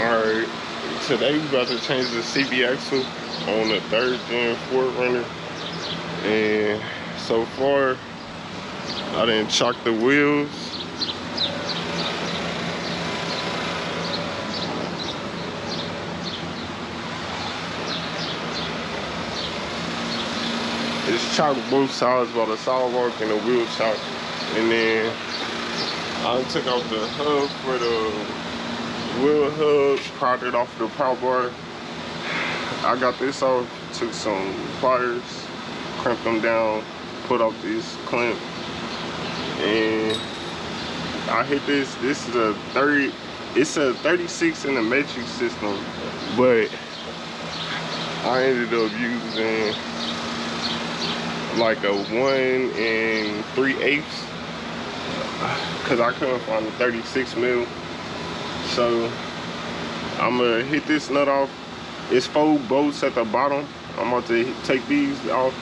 Alright, today we about to change the CV axle on the 3rd gen 4runner, and so far I done chalked the wheels. It's chalked both sides by the sidewalk and the wheel chalk, and then I took out the hub for the wheel hub, pried it off the power bar. I got this off, took some pliers, crimped them down, put off this clamp, and I hit this. This is a 30, it's a 36 in the matrix system, but I ended up using like a 1 3/8 because I couldn't find the 36 mil. So I'm gonna hit this nut off. It's 4 bolts at the bottom. I'm about to take these off,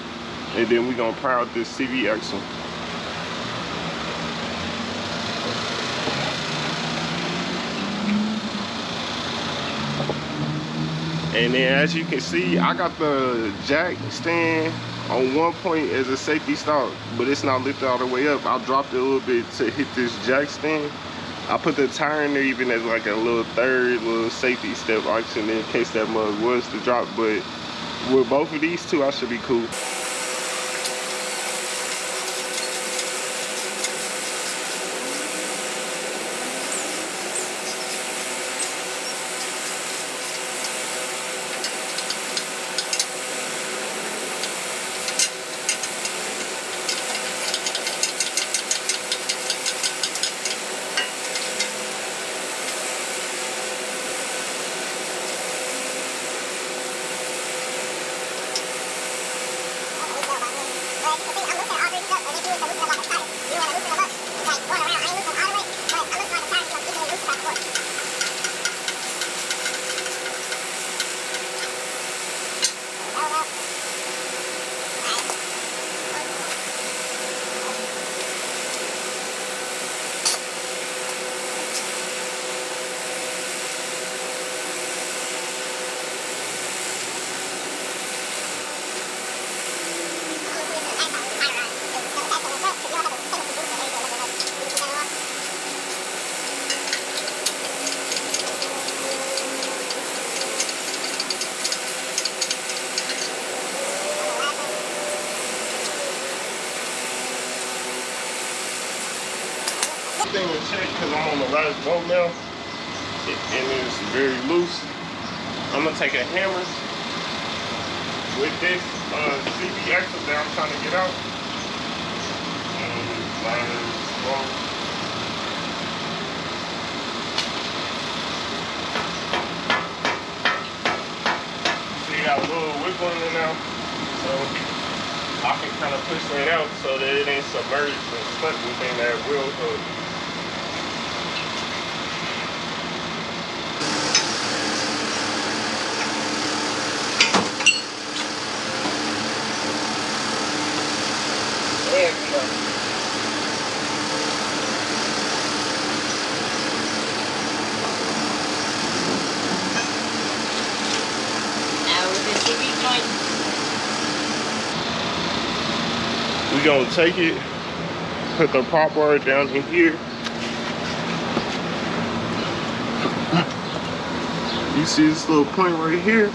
and then we're gonna pry out this CV axle. And then as you can see, I got the jack stand on one point as a safety stop, but it's not lifted all the way up. I dropped it a little bit to hit this jack stand. I put the tire in there even as like a little third little safety step option in case that mug was to drop, but with both of these two, I should be cool. Thing to check because I'm on the last bolt now and it's very loose. I'm gonna take a hammer with this CV axle that I'm trying to get out and line this bolt. See, you got a little wiggle in there now, so I can kind of push that out so that it ain't submerged and stuck within that wheel hook. There we go. Now with the CV joint, we're gonna take it, put the prop bar down in here. You see this little point right here?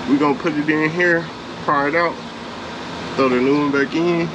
We're gonna put it in here, pry it out, throw the new one back in.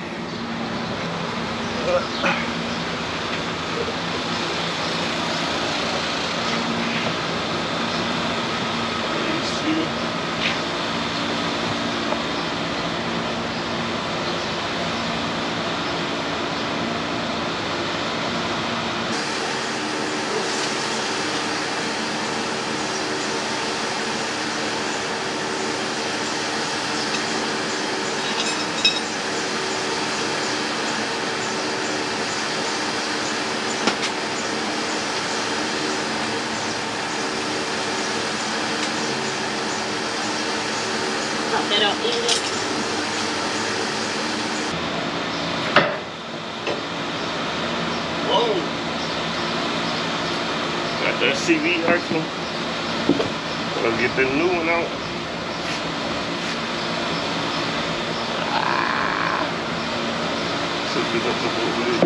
That don't eat it. Whoa! Got that CV axle. Let's get the new one out. Took it up a little bit.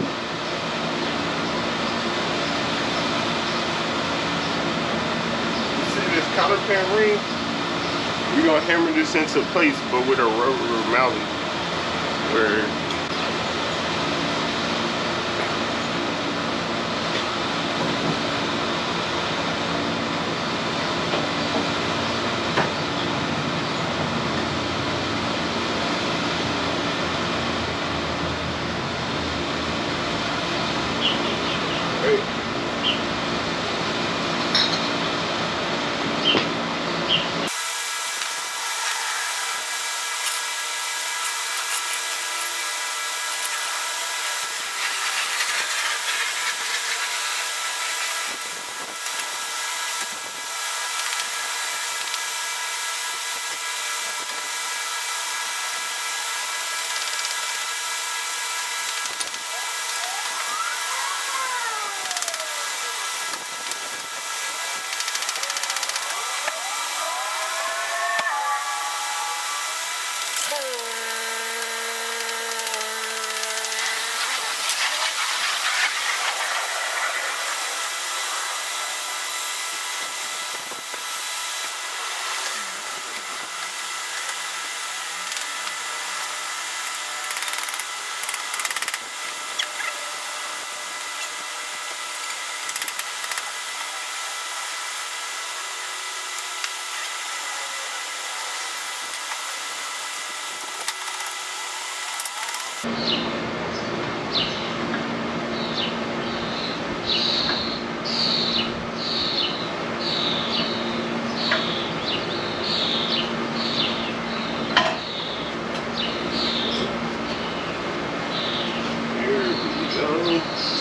You see this collar pin ring? We're gonna hammer this into place, but with a rubber mallet. Where here we go.